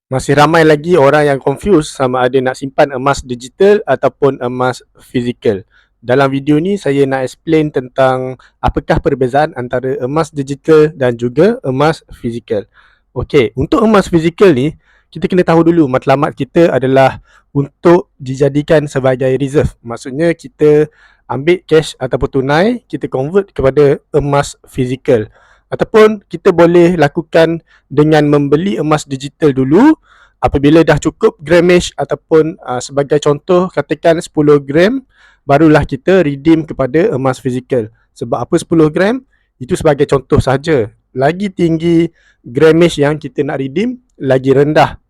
Masih ramai lagi orang yang confuse sama ada nak simpan emas digital ataupun emas fizikal. Dalam video ni saya nak explain tentang apakah perbezaan antara emas digital dan juga emas fizikal. Okey, untuk emas fizikal ni kita kena tahu dulu matlamat kita adalah untuk dijadikan sebagai reserve. Maksudnya kita ambil cash ataupun tunai, kita convert kepada emas fizikal. Ataupun kita boleh lakukan dengan membeli emas digital dulu. Apabila dah cukup grammage ataupun sebagai contoh katakan 10 gram, barulah kita redeem kepada emas fizikal. Sebab apa 10 gram? Itu sebagai contoh saja. Lagi tinggi grammage yang kita nak redeem, lagi rendah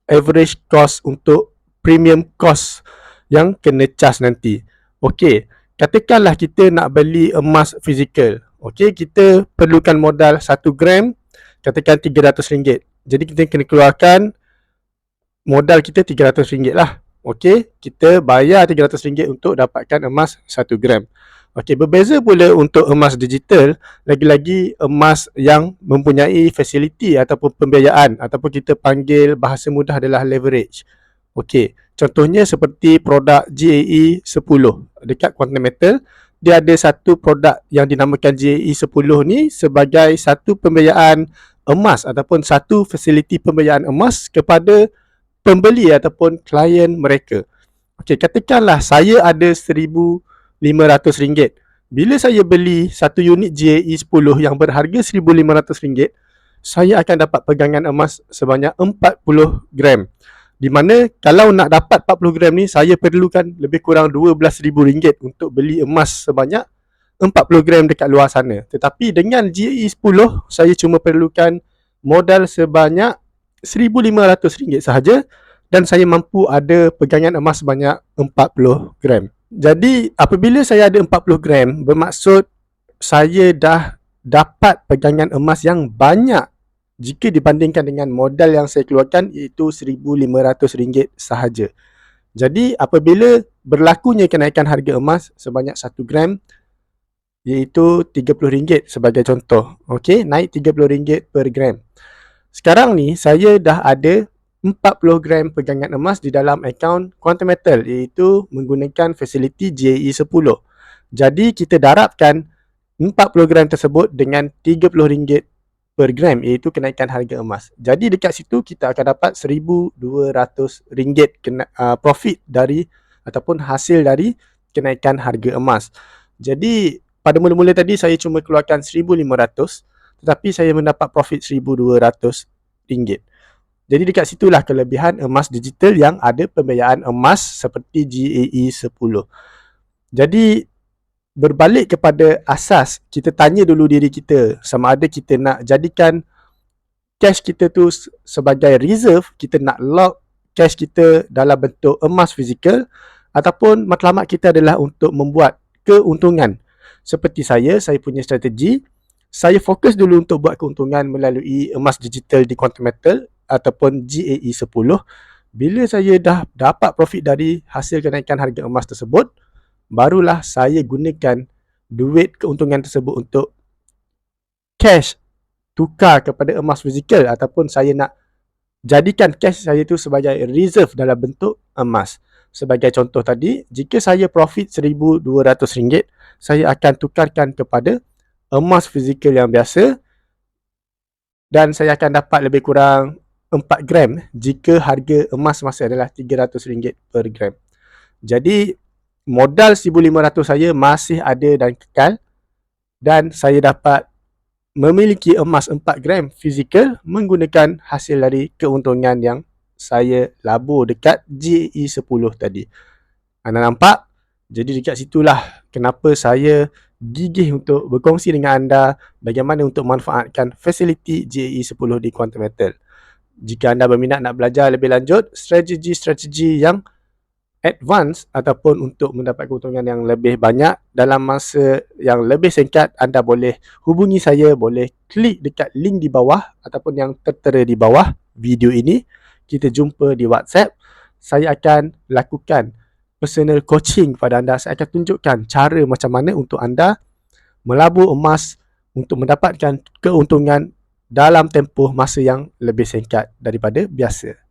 average cost untuk premium cost yang kena charge nanti. Okey, katakanlah kita nak beli emas fizikal. Okey, kita perlukan modal 1 gram, katakan RM300. Jadi kita kena keluarkan modal kita RM300 lah. Okey, kita bayar RM300 untuk dapatkan emas 1 gram. Okey, berbeza pula untuk emas digital, lagi-lagi emas yang mempunyai fasiliti ataupun pembiayaan ataupun kita panggil bahasa mudah adalah leverage. Okey, contohnya seperti produk GAE 10 dekat Quantum Metal, dia ada satu produk yang dinamakan GAE 10 ni sebagai satu pembiayaan emas ataupun satu fasiliti pembiayaan emas kepada pembeli ataupun klien mereka. Okey, katakanlah saya ada RM1,500. Bila saya beli satu unit GAE 10 yang berharga RM1,500, saya akan dapat pegangan emas sebanyak 40 gram. Di mana kalau nak dapat 40 gram ni, saya perlukan lebih kurang RM12,000 untuk beli emas sebanyak 40 gram dekat luar sana. Tetapi dengan GAE 10, saya cuma perlukan modal sebanyak RM1,500 sahaja dan saya mampu ada pegangan emas sebanyak 40 gram. Jadi apabila saya ada 40 gram, bermaksud saya dah dapat pegangan emas yang banyak jika dibandingkan dengan modal yang saya keluarkan, iaitu RM1,500 sahaja. Jadi apabila berlakunya kenaikan harga emas sebanyak 1 gram, iaitu RM30 sebagai contoh. Okey, naik RM30 per gram. Sekarang ni saya dah ada 40 gram pegangan emas di dalam akaun Quantum Metal, iaitu menggunakan fasiliti GAE 10. Jadi kita darabkan 40 gram tersebut dengan RM30 per gram, iaitu kenaikan harga emas. Jadi dekat situ kita akan dapat RM1,200 profit dari ataupun hasil dari kenaikan harga emas. Jadi pada mula-mula tadi saya cuma keluarkan RM1,500, tetapi saya mendapat profit RM1,200. Jadi dekat situlah kelebihan emas digital yang ada pembiayaan emas seperti GAE 10. Jadi berbalik kepada asas, kita tanya dulu diri kita sama ada kita nak jadikan cash kita tu sebagai reserve, kita nak lock cash kita dalam bentuk emas fizikal, ataupun matlamat kita adalah untuk membuat keuntungan. Seperti saya punya strategi, saya fokus dulu untuk buat keuntungan melalui emas digital di Quantum Metal ataupun GAE 10. Bila saya dah dapat profit dari hasil kenaikan harga emas tersebut, barulah saya gunakan duit keuntungan tersebut untuk cash tukar kepada emas fizikal, ataupun saya nak jadikan cash saya tu sebagai reserve dalam bentuk emas. Sebagai contoh tadi, jika saya profit RM1,200, saya akan tukarkan kepada emas fizikal yang biasa dan saya akan dapat lebih kurang 4 gram jika harga emas masih adalah RM300 per gram. Jadi modal RM1,500 saya masih ada dan kekal, dan saya dapat memiliki emas 4 gram fizikal menggunakan hasil dari keuntungan yang saya labur dekat GAE 10 tadi. Anda nampak? Jadi dekat situlah kenapa saya gigih untuk berkongsi dengan anda bagaimana untuk manfaatkan fasiliti GAE 10 di Quantum Metal. Jika anda berminat nak belajar lebih lanjut strategi-strategi yang advance ataupun untuk mendapat keuntungan yang lebih banyak dalam masa yang lebih singkat, anda boleh hubungi saya, boleh klik dekat link di bawah ataupun yang tertera di bawah video ini. Kita jumpa di WhatsApp. Saya akan lakukan personal coaching pada anda. Saya akan tunjukkan cara macam mana untuk anda melabur emas untuk mendapatkan keuntungan dalam tempoh masa yang lebih singkat daripada biasa.